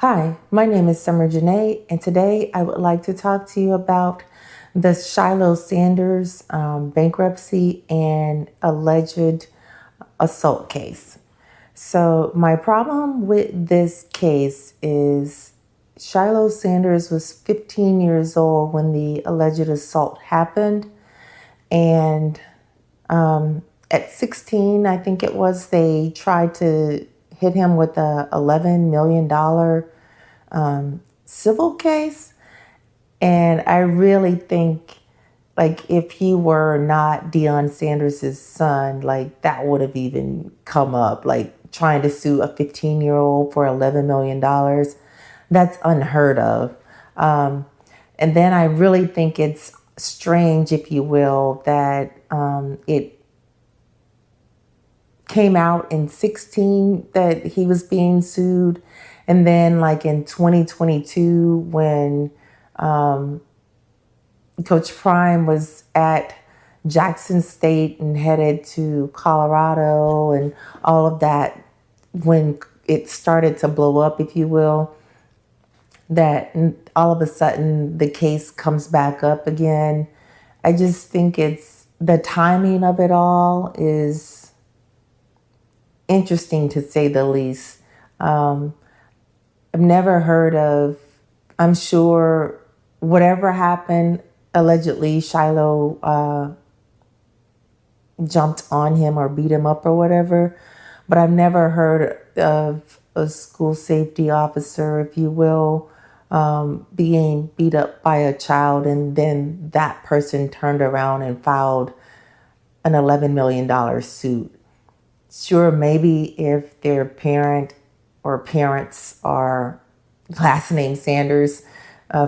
Hi, my name is Summer Janae, and today I would like to talk to you about the Shilo Sanders bankruptcy and alleged assault case. So, my problem with this case is Shilo Sanders was 15 years old when the alleged assault happened, and at 16, I think it was, they tried to hit him with a $11 million civil case. And I really think, like, if he were not Deion Sanders' son, like, that would have even come up. Like, trying to sue a 15-year-old for $11 million, that's unheard of. And then I really think it's strange, if you will, that it came out in 16 that he was being sued. And then, like, in 2022, when Coach Prime was at Jackson State and headed to Colorado and all of that, when it started to blow up, if you will, that all of a sudden the case comes back up again. I just think it's the timing of it all is interesting, to say the least. I've never heard of, I'm sure whatever happened, allegedly Shilo jumped on him or beat him up or whatever, but I've never heard of a school safety officer, if you will, being beat up by a child and then that person turned around and filed an $11 million suit. Sure, maybe if their parent or parents are last name Sanders,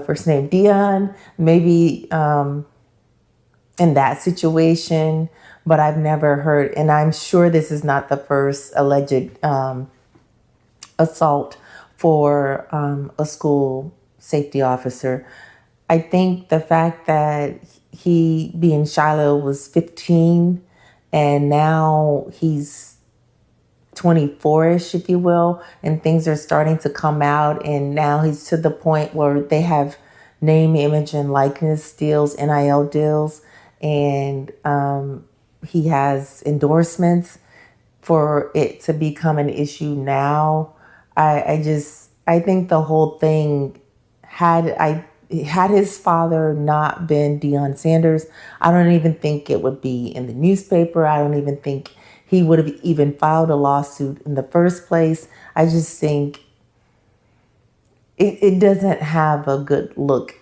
first name Dion, maybe in that situation, but I've never heard, and I'm sure this is not the first alleged assault for a school safety officer. I think the fact that he, being Shiloh, was 15 and now he's 24-ish, if you will, and things are starting to come out, and now he's to the point where they have name, image, and likeness deals, NIL deals, and he has endorsements for it to become an issue now. I think the whole thing, had his father not been Deion Sanders, I don't even think it would be in the newspaper. I don't even think he would have even filed a lawsuit in the first place. I just think it doesn't have a good look,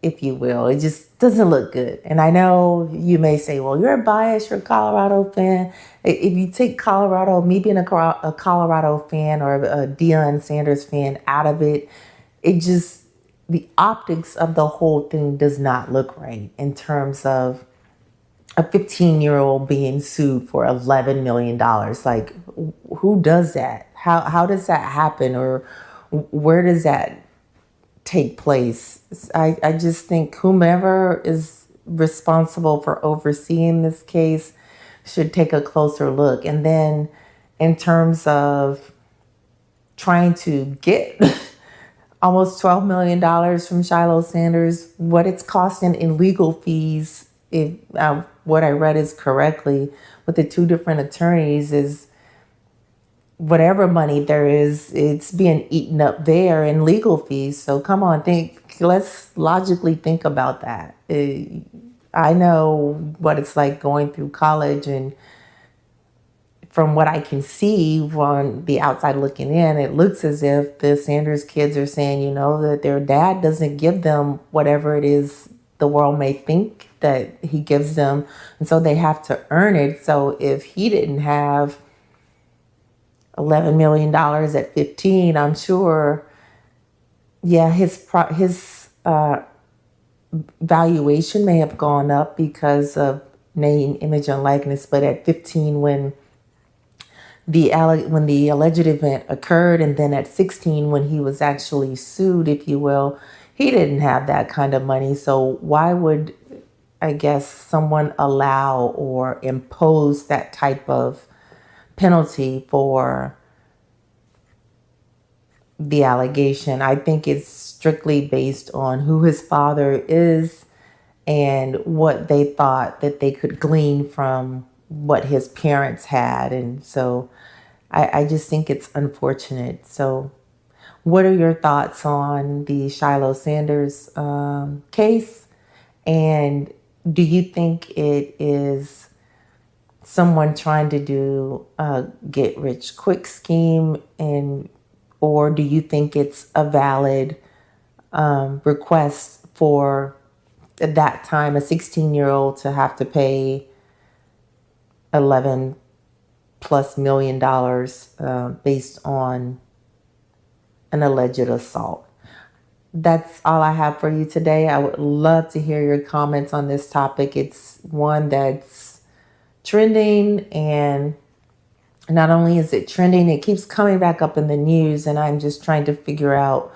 if you will. It just doesn't look good. And I know you may say, well, you're biased, you're a Colorado fan. If you take Colorado, me being a Colorado fan or a Deion Sanders fan out of it, it just, the optics of the whole thing does not look right in terms of a 15-year-old being sued for $11 million. Like, who does that? How does that happen? Or where does that take place? I just think whomever is responsible for overseeing this case should take a closer look. And then in terms of trying to get almost $12 million from Shilo Sanders, what it's costing in legal fees, if what I read is correctly, with the two different attorneys, is whatever money there is, it's being eaten up there in legal fees. So come on, let's logically think about that. I know what it's like going through college, and from what I can see on the outside looking in, it looks as if the Sanders kids are saying, that their dad doesn't give them whatever it is the world may think that he gives them. And so they have to earn it. So if he didn't have $11 million at 15, I'm sure, yeah, his valuation may have gone up because of name, image, and likeness. But at 15, when the alleged event occurred, and then at 16 when he was actually sued, if you will, he didn't have that kind of money. So why would, I guess, someone allow or impose that type of penalty for the allegation. I think it's strictly based on who his father is and what they thought that they could glean from what his parents had. And so I just think it's unfortunate. So what are your thoughts on the Shilo Sanders case? And do you think it is someone trying to do a get rich quick scheme, and or do you think it's a valid request for at that time a 16-year-old to have to pay 11 plus $1 million based on an alleged assault? That's all I have for you today. I would love to hear your comments on this topic. It's one that's trending, and not only is it trending, it keeps coming back up in the news, and I'm just trying to figure out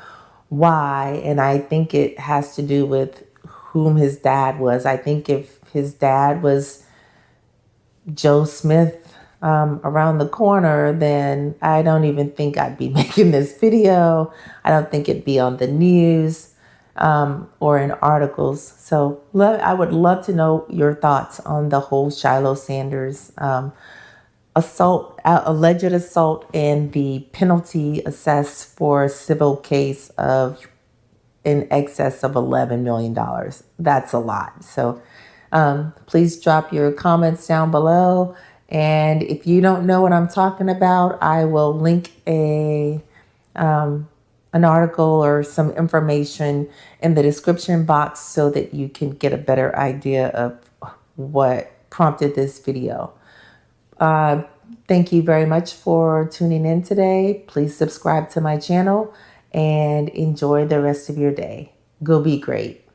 why. And I think it has to do with whom his dad was. I think if his dad was Joe Smith around the corner, then I don't even think I'd be making this video. I don't think it'd be on the news or in articles. So I would love to know your thoughts on the whole Shilo Sanders assault, alleged assault, and the penalty assessed for a civil case of in excess of $11 million. That's a lot. So please drop your comments down below. And if you don't know what I'm talking about, I will link an article or some information in the description box so that you can get a better idea of what prompted this video. Thank you very much for tuning in today. Please subscribe to my channel and enjoy the rest of your day. Go be great.